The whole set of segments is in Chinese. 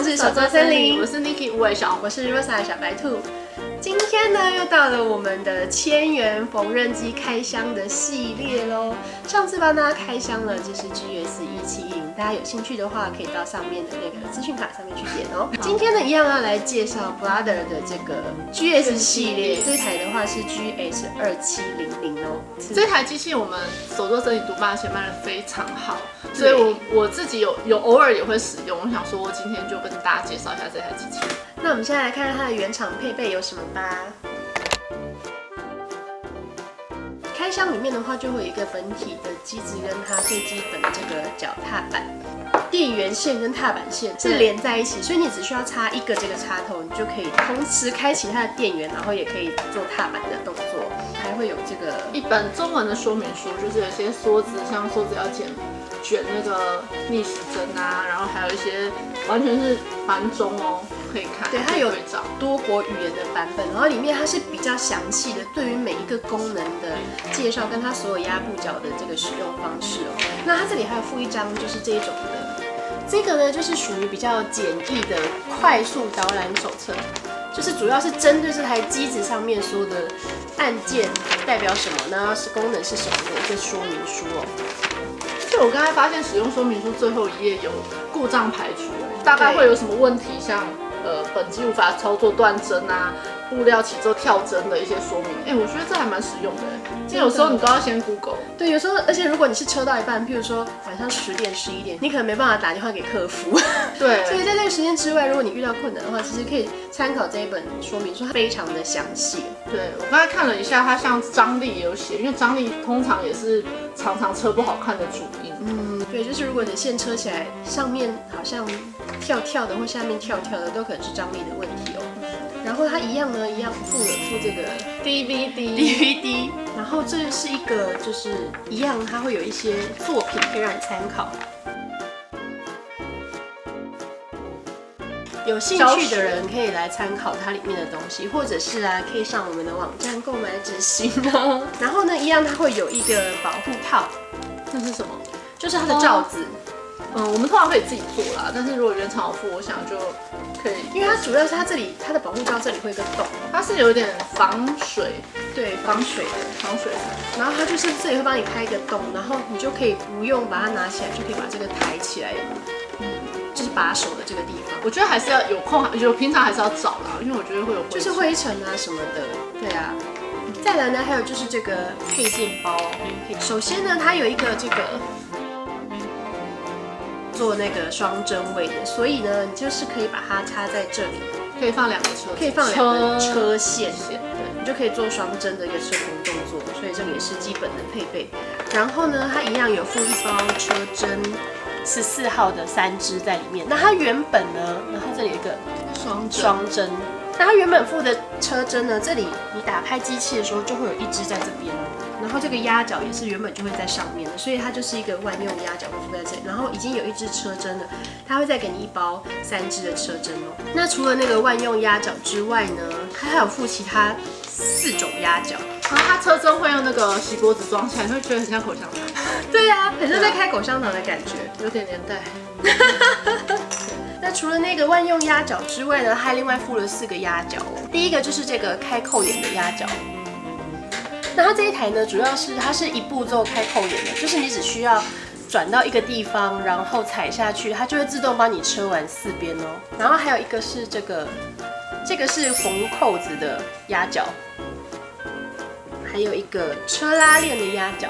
是手作森林，我是 Niki 无尾熊，我是 Rosa 小白兔。今天呢，又到了我们的千元缝纫机开箱的系列喽。上次帮大家开箱了，就是 GS170，大家有兴趣的话，可以到上面的那个资讯卡上面去点哦。今天呢，一样要来介绍 Brother 的这个 GS 系列，这台的话是 GS2700哦。这台机器我们手作森林独霸前卖的非常好，所以我自己有偶尔也会使用。我想说，今天就跟大家介绍一下这台机器。那我们现在来看看它的原厂配备有什么吧。开箱里面的话，就会有一个本体的机子跟它最基本的这个脚踏板、电源线跟踏板线是连在一起，所以你只需要插一个这个插头，你就可以同时开启它的电源，然后也可以做踏板的动作。还会有这个一本中文的说明书，就是有些梭子，像梭子要卷那个逆时针啊，然后还有一些完全是繁中哦，可以看。对，它有多国语言的版本，然后里面它是比较详细的，对于每一个功能的介绍，跟它所有压布脚的这个使用方式哦。那它这里还有附一张，就是这一种的，这个呢就是属于比较简易的快速导览手册，就是主要是针对这台机子上面所有的按键代表什么，然后是功能是什么的一个说明书哦。就我刚才发现使用说明书最后一页有故障排除，大概会有什么问题，像本机无法操作断针啊，布料起皱跳针的一些说明。我觉得这还蛮实用的。因为有时候你都要先 Google。对，有时候而且如果你是车到一半，譬如说晚上10点、11点，你可能没办法打电话给客服。对。所以在这个时间之外，如果你遇到困难的话，其实可以参考这一本说明书，它非常的详细。对，我刚才看了一下，它像张力也有写，因为张力通常也是常常车不好看的主因。对，就是如果你的线车起来，上面好像跳跳的或下面跳跳的，都可能是张力的问题哦。然后它一样附这个 DVD， 然后这是一个就是一样，它会有一些作品可以让你参考。有兴趣的人可以来参考它里面的东西，或者是可以上我们的网站购买执行哦。然后呢，一样它会有一个保护套，这是什么？就是它的罩子。我们通常可以自己做啦，但是如果原厂有附，我想就可以。因为它主要是它的保护罩这里会有一个洞，它是有点防水，对，防水的。然后它就是这里会帮你开一个洞，然后你就可以不用把它拿起来，就可以把这个抬起来，就是把手的这个地方。我觉得还是要有空，就平常还是要找啦，因为我觉得会有灰尘，就是灰尘啊什么的，对啊。再来呢，还有就是这个配件包。首先呢，它有一个这个做那个双针位的，所以呢，你就是可以把它插在这里，可以放2个车，可以放2个车线，对，你就可以做双针的一个车缝动作，所以这个也是基本的配备。然后呢，它一样有附一包车针，14号的3支在里面。那它原本呢，然后这里有一个双针。那它原本附的车针呢，这里你打开机器的时候就会有1支在这边，然后这个压脚也是原本就会在上面的，所以它就是一个万用压脚会附在这里。然后已经有1支车针了，它会再给你一包3支的车针哦。那除了那个万用压脚之外呢，它还有附其他4种压脚。然后它车针会用那个锡箔纸装起来，你会觉得很像口香糖。对啊，很像在开口香糖的感觉，有点年代。那除了那个万用压脚之外呢，还另外附了4个压脚哦。第一个就是这个开扣眼的压脚。那它这一台呢，主要是它是一步骤开扣眼的，就是你只需要转到一个地方，然后踩下去，它就会自动帮你车完4边哦。然后还有一个是这个是缝扣子的压脚，还有一个车拉链的压脚。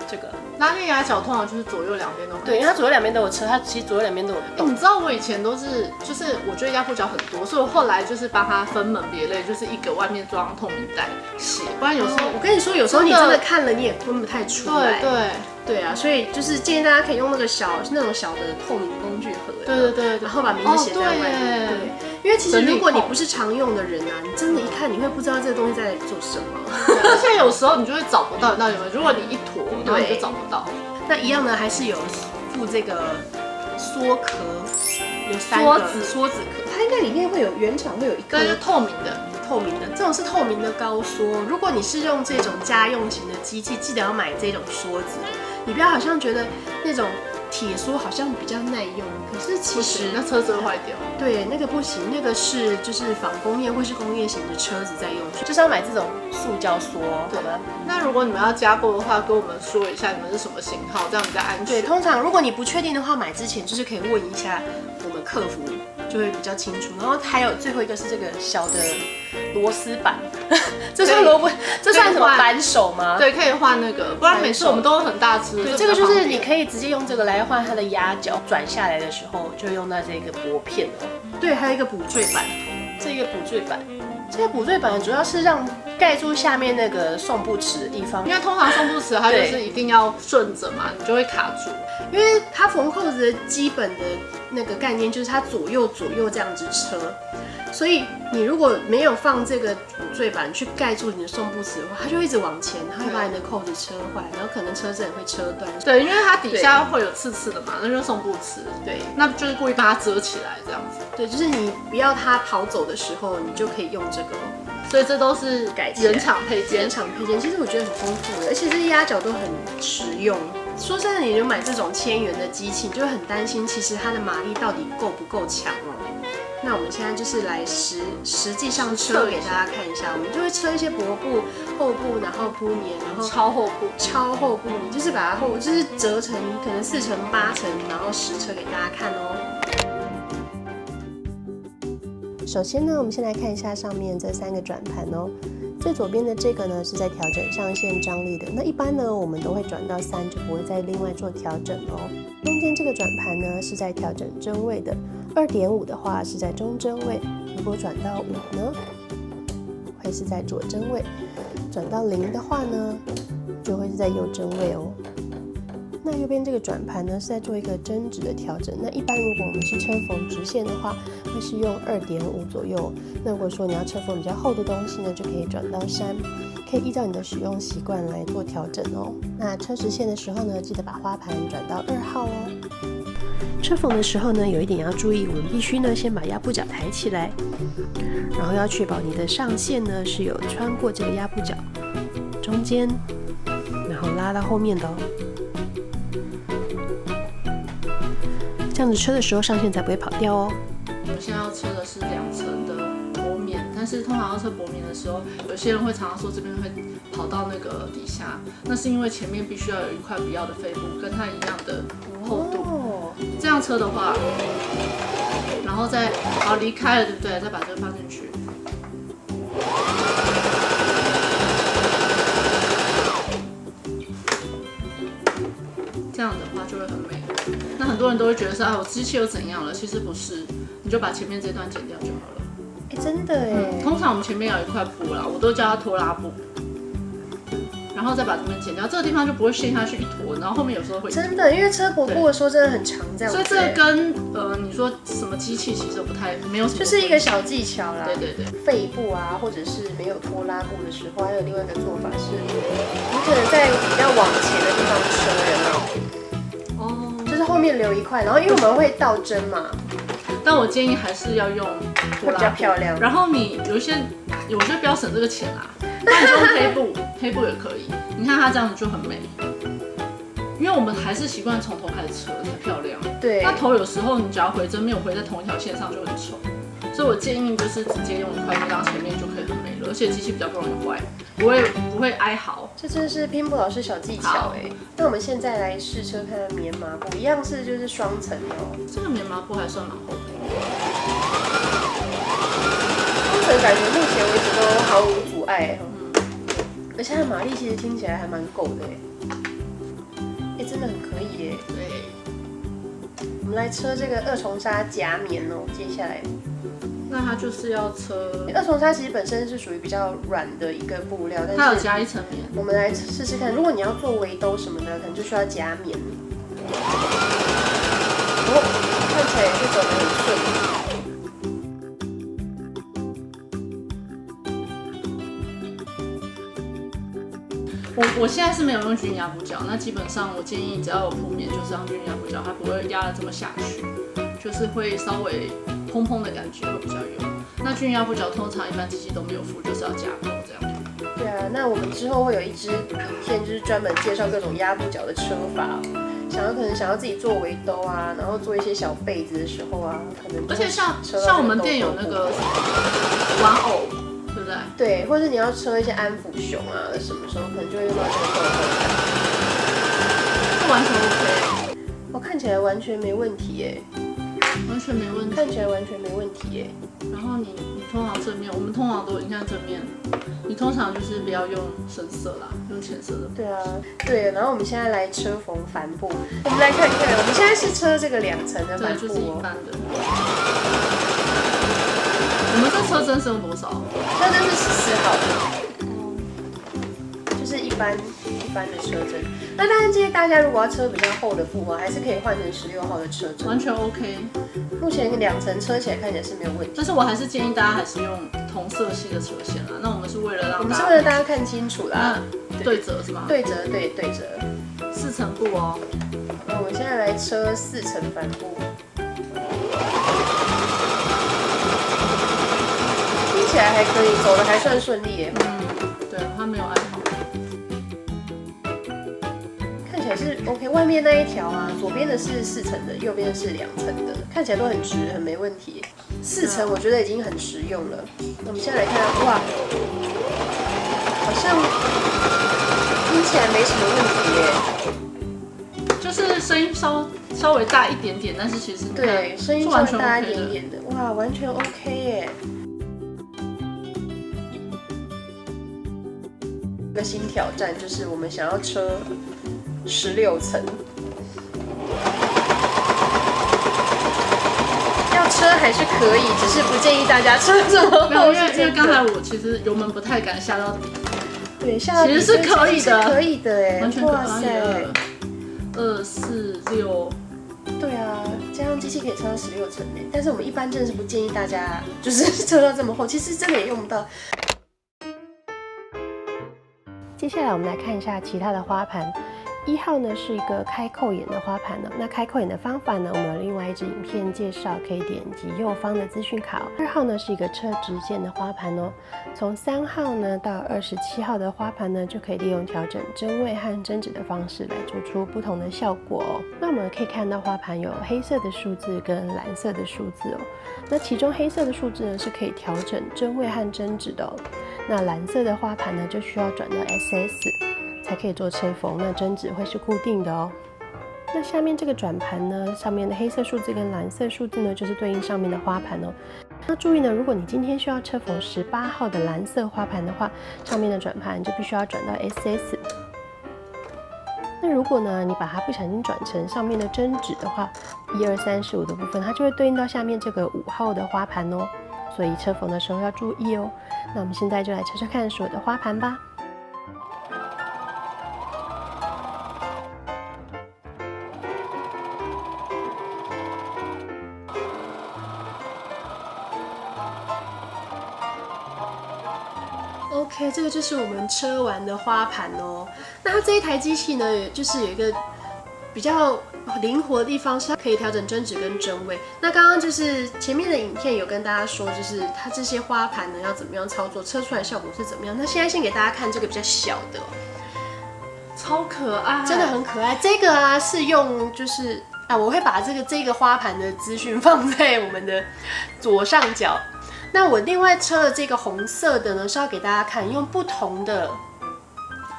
这个拉链压脚通常就是左右2边都可以。对，因为它左右2边都有车，它其实左右2边都有洞。你知道我以前都是，就是我觉得压布脚很多，所以我后来就是帮它分门别类，就是一个外面装透明袋写，不然有时候我跟你说，有时候你真的看了你也分不太出来。对啊，所以就是建议大家可以用那种小的透明工具盒，对，然后把名字写在外面。对，因为其实如果你不是常用的人啊，你真的一看你会不知道这个东西在做什么。而且有时候你就会找不到你到底有没有，如果你一坨，然后你就找不到。那一样呢，还是有附这个梭壳，有3个梭子壳，它应该里面会有原厂会有一颗透明的，这种是透明的高梭。如果你是用这种家用型的机器，记得要买这种梭子，你不要好像觉得那种铁说好像比较耐用，可是其实那车子会坏掉。对，那个不行，那个是就是仿工业或是工业型的车子在用，就是要买这种塑胶梭，好吗？那如果你们要加购的话，跟我们说一下你们是什么型号，这样比较安全。对，通常如果你不确定的话，买之前就是可以问一下我们客服，就会比较清楚。然后还有最后一个是这个小的螺丝板，这算这算什么扳手吗？对，可以换那个，不然每次我们都很大只。对，这个就是你可以直接用这个来换它的压脚，转下来的时候就用到这个薄片哦。对，还有一个补缀板，这个补缀板。这个补缀板主要是让盖住下面那个送不齿的地方，因为通常送不齿它就是一定要顺着嘛，你就会卡住。因为它缝扣子的基本的那个概念就是它左右这样子车，所以你如果没有放这个补缀板去盖住你的送不齿的话，它就一直往前，它会把你的扣子车坏，然后可能车震也会车断。对，因为它底下会有刺的嘛，那就是送不齿。对，那就是故意把它遮起来这样子。对，就是你不要它逃走的时候，你就可以用这个。所以这都是原厂配件。原厂配件其实我觉得很丰富的，而且这些压脚都很实用。说真的，你就买这种1000元的机器，你就会很担心，其实它的马力到底够不够强哦。那我们现在就是来实际上车给大家看一下，我们就会车一些薄布、厚布，然后铺棉，然后超厚布，你就是把它就是折成可能4乘8乘，然后实车给大家看哦。首先呢，我们先来看一下上面这3个转盘哦。最左边的这个呢是在调整上限张力的，那一般呢我们都会转到3，就不会再另外做调整哦。中间这个转盘呢是在调整针位的，2.5的话是在中针位，如果转到5呢，会是在左针位，转到0的话呢，就会是在右针位哦。那右边这个转盘呢是在做一个针值的调整。那一般如果我们是车缝直线的话，会是用2.5左右。那如果说你要车缝比较厚的东西呢，就可以转到3，可以依照你的使用习惯来做调整哦。那车直线的时候呢，记得把花盘转到2号哦。车缝的时候呢，有一点要注意，我们必须呢先把压布角抬起来，然后要确保你的上线呢是有穿过这个压布角中间，然后拉到后面的哦。这样子车的时候上线才不会跑掉哦。我们现在要车的是2层的薄棉，但是通常要车薄棉的时候，有些人会常常说这边会跑到那个底下，那是因为前面必须要有一块不要的废布，跟它一样的厚度。这样车的话，然后再好离开了，对不对？再把这个放进去。这样的话就会很美。那很多人都会觉得说，我机器又怎样了？其实不是，你就把前面这段剪掉就好了。真的哎。通常我们前面有一块布啦，我都叫它拖拉布，然后再把这边剪掉，这个地方就不会陷下去一坨，然后后面有时候会。真的，因为车薄布的时候真的很长，这样。所以这个跟你说什么机器其实没有什么，就是一个小技巧啦。对。废布啊，或者是没有拖拉布的时候，还有另外一个做法是，你可能在比较往前的地方车人哦，就是后面留一块，然后因为我们会倒针嘛，但我建议还是要用拖拉布，会比较漂亮。然后你有些不要省这个钱啦，那你就用黑布也可以。你看它这样子就很美，因为我们还是习惯从头开始车才漂亮。对，那头有时候你只要回针没有回在同一条线上就很丑，所以我建议就是直接用一块布当前面就可以很美了，而且机器比较不容易坏，不会哀嚎。这真的是拼布老师小技巧哎。那我们现在来试车看看棉麻布，一样是就是双层哦。这个棉麻布还算蛮厚的，双层感觉目前为止都毫无阻碍。而且它的马力其实听起来还蛮够的哎，真的很可以耶。对，我们来车这个2重纱夹棉哦，接下来。那它就是要车2重纱其实本身是属于比较软的一个布料，但是它有加一层棉。我们来试试看，如果你要做围兜什么的，可能就需要夹棉。看起来也是走得很顺。我现在是没有用均压布角，那基本上我建议只要有铺棉就是用均压布角，它不会压得这么下去，就是会稍微蓬蓬的感觉会比较有。那均压布角通常一般机器都没有附，就是要加购这样。对啊，那我们之后会有一支影片，就是专门介绍各种压布角的车法。可能想要自己做围兜啊，然后做一些小被子的时候啊，可能而且像我们店有那个玩偶，对不对？对，或者你要车一些安抚熊啊，什么时候可能就会用到这个豆豆。这完全 OK， 我看起来完全没问题耶，完全没问题，看起来完全没问题耶。然后你通常正面，我们通常都你看正面，你通常就是不要用深色啦，用浅色的。对啊，对。然后我们现在来车缝帆布，我们来看看，我们现在是车这个2层的帆布对，就是一般的。我们这车针是用多少？车针是14号的，就是一般的车针。那当然建议大家如果要车比较厚的布啊，还是可以换成16号的车针，完全 OK。目前2层车起来看起来是没有问题。但是我还是建议大家还是用同色系的车线啦。那我们是为了让我们是为了大家看清楚啦。对折是吗？对折，对折。4层布哦。那我们现在来车4层帆布。听起来还可以，走的还算顺利耶。对，它没有暗号。看起来是 OK， 外面那一条啊，左边的是4层的，右边是2层的，看起来都很直，很没问题。4层我觉得已经很实用了。那我们现在来看，哇，好像听起来没什么问题耶。就是声音稍微大一点点，但是其实对，声音稍微大一点点的，哇，完全 OK 耶。一个新挑战就是我们想要车16层，要车还是可以，只是不建议大家车这么厚。因为刚才我其实油门不太敢下到底，对，下到底其实是可以的，可以的哎，完全可以。哇塞2、4、6，对啊，这样机器可以车到16层哎，但是我们一般真的是不建议大家就是车到这么厚，其实真的也用不到。接下来我们来看一下其他的花盘。1号呢是一个开扣眼的花盘呢，那开扣眼的方法呢，我们有另外一支影片介绍，可以点击右方的资讯卡哦。2号呢是一个车直线的花盘哦，从3号呢到27号的花盘呢，就可以利用调整针位和针指的方式来做出不同的效果哦。那我们可以看到花盘有黑色的数字跟蓝色的数字哦，那其中黑色的数字呢是可以调整针位和针指的哦，那蓝色的花盘呢就需要转到 SS。才可以做车缝，那针指会是固定的哦。那下面这个转盘呢，上面的黑色数字跟蓝色数字呢，就是对应上面的花盘哦。那注意呢，如果你今天需要车缝18号的蓝色花盘的话，上面的转盘就必须要转到 SS。那如果呢，你把它不小心转成上面的针指的话，1、2、3、15的部分，它就会对应到下面这个5号的花盘哦。所以车缝的时候要注意哦。那我们现在就来车车看所有的花盘吧。OK， 这个就是我们车完的花盘哦。那它这一台机器呢，就是有一个比较灵活的地方，是它可以调整针指跟针位。那刚刚就是前面的影片有跟大家说，就是它这些花盘呢要怎么样操作，车出来的效果是怎么样。那现在先给大家看这个比较小的，超可爱，真的很可爱。这个啊是用就是我会把这个花盘的资讯放在我们的左上角。那我另外车的这个红色的呢，是要给大家看，用不同的，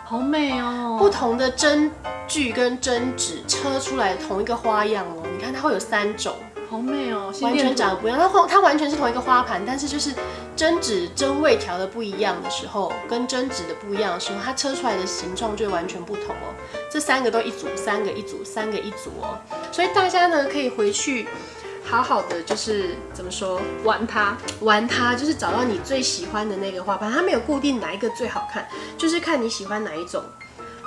好美哦，不同的针具跟针指车出来同一个花样哦。你看它会有3种，好美哦，完全长得不一样。它完全是同一个花盘，但是就是针指针位调的不一样的时候，跟针指的不一样的时候，它车出来的形状就会完全不同哦。这3个都一组，3个一组，3个一组哦。所以大家呢可以回去好好的就是怎么说玩它，就是找到你最喜欢的那个花盘，它没有固定哪一个最好看，就是看你喜欢哪一种。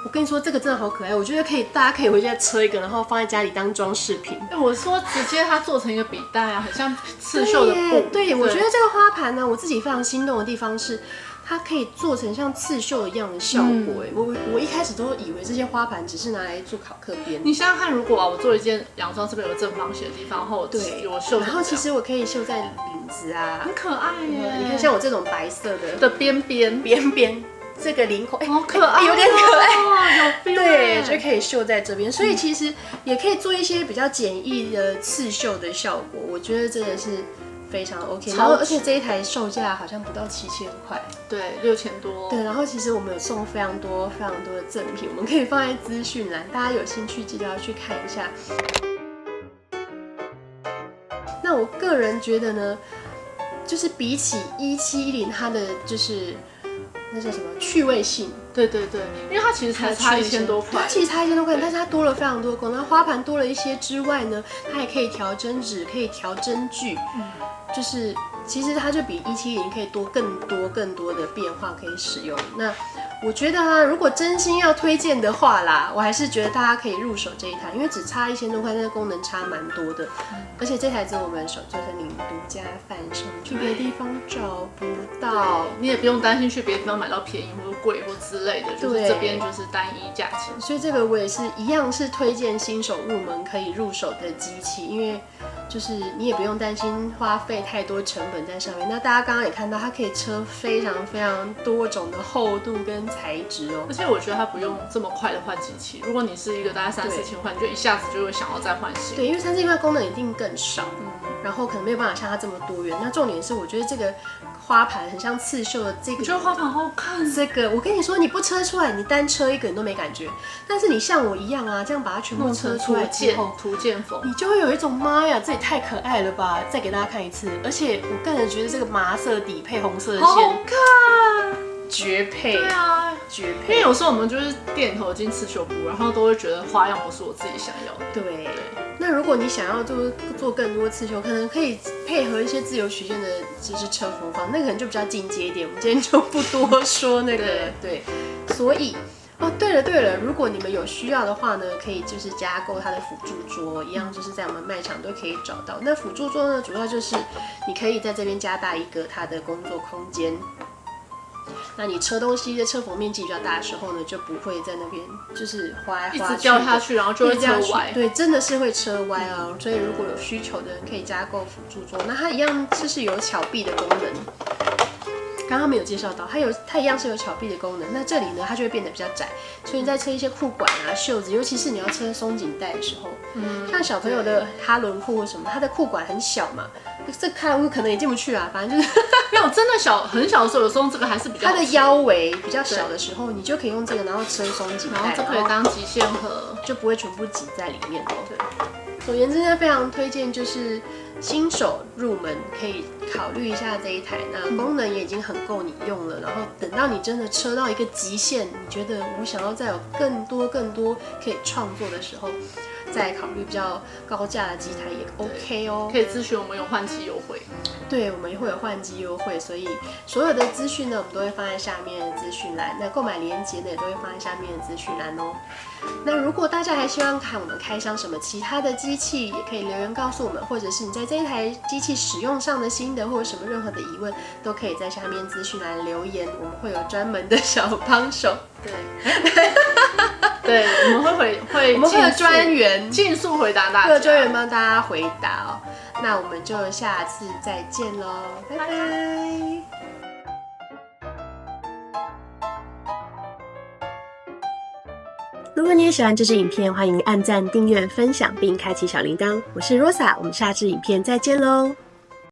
我跟你说，这个真的好可爱，我觉得大家可以回家车一个，然后放在家里当装饰品。我说直接它做成一个笔袋啊，很像刺绣的布。对，我觉得这个花盘呢，我自己非常心动的地方是，它可以做成像刺绣一样的效果。我一开始都以为这些花盘只是拿来做考克边。你想想看，如果我做一件洋装，这边有个正方形的地方，然后我绣，然后其实我可以绣在领子啊，很可爱耶。你看像我这种白色的边边，这个领口，好可爱，有点可爱，有 feel， 对，就可以绣在这边。所以其实也可以做一些比较简易的刺绣的效果，我觉得真的是非常 OK。然后而且这一台售价好像不到7000块，对，6000多。对，然后其实我们有送非常多非常多的赠品，我们可以放在资讯栏，大家有兴趣记得要去看一下。那我个人觉得呢，就是比起1710，它的就是那叫什么趣味性，对对对，因为它其实才差1000多块，它其实差1000多块，但是它多了非常多的功能。花盘多了一些之外呢，它还可以调针指，可以调针距，就是其实它就比1710可以多更多的变化可以使用。那我觉得啊，如果真心要推荐的话啦，我还是觉得大家可以入手这一台，因为只差1000多块，但是功能差蛮多的。而且这台只有我们手做成领独家贩售，去别的地方找不到，你也不用担心去别的地方买到便宜或者贵或之类的，就是这边就是单一价钱。所以这个我也是一样是推荐新手入门可以入手的机器，因为就是你也不用担心花费太多成本在上面。那大家刚刚也看到，它可以车非常非常多种的厚度跟材质哦。而且我觉得它不用这么快的换机器，如果你是一个大概3-4千块，你就一下子就会想要再换新。对，因为3-4千块功能一定更少，然后可能没有办法像它这么多元。那重点是，我觉得这个花盘很像刺绣的这个，我觉得花盘好好看。这个我跟你说，你不车出来，你单车一个你都没感觉。但是你像我一样啊，这样把它全部车出来之后，图鉴风，你就会有一种妈呀，这也太可爱了吧！再给大家看一次，而且我个人觉得这个麻色底配红色的线，好好看，绝配。对啊，绝配。因为有时候我们就是店头进刺绣部，然后都会觉得花样不是我自己想要的。对。那如果你想要做更多刺绣，可能可以配合一些自由曲线的，就是车服方，那个可能就比较进阶一点。我们今天就不多说那个了。对。所以。哦，对了，如果你们有需要的话呢，可以就是加购它的辅助桌，一样就是在我们卖场都可以找到。那辅助桌呢，主要就是你可以在这边加大一个它的工作空间。那你车东西的车缝面积比较大的时候呢，就不会在那边就是滑来滑去，一直掉下去，然后就会车歪。对，真的是会车歪哦。所以如果有需求的人可以加购辅助桌，那它一样就是有巧臂的功能。刚刚没有介绍到，它一样是有巧臂的功能。那这里呢，它就会变得比较窄，所以你在车一些裤管啊、袖子，尤其是你要车松紧带的时候，像小朋友的哈伦裤或什么，它的裤管很小嘛，这哈伦裤可能也进不去啊。反正就是没有真的很小的时候，有时候这个还是比较它的腰围比较小的时候，你就可以用这个，然后车松紧带，然后这可以当极限盒，就不会全部挤在里面哦。对。总而言之呢，非常推荐，就是新手入门可以考虑一下这一台。那功能也已经很够你用了，然后等到你真的车到一个极限，你觉得我想要再有更多可以创作的时候，再考虑比较高价的机台也 OK 哦。可以咨询我们有换机优惠。对，我们会有换机优惠，所以所有的资讯呢，我们都会放在下面的资讯栏。那购买链接呢，也都会放在下面的资讯栏哦。那如果大家还希望看我们开箱什么其他的机器，也可以留言告诉我们，或者是你在这一台机器使用上的心得，或者什么任何的疑问，都可以在下面资讯栏留言，我们会有专门的小帮手。对，对，我们会有专员尽速回答大家，会有专员帮大家回答哦。那我们就下次再见喽，拜拜。如果你也喜欢这支影片，欢迎按赞、订阅、分享，并开启小铃铛。我是 Rosa， 我们下支影片再见喽。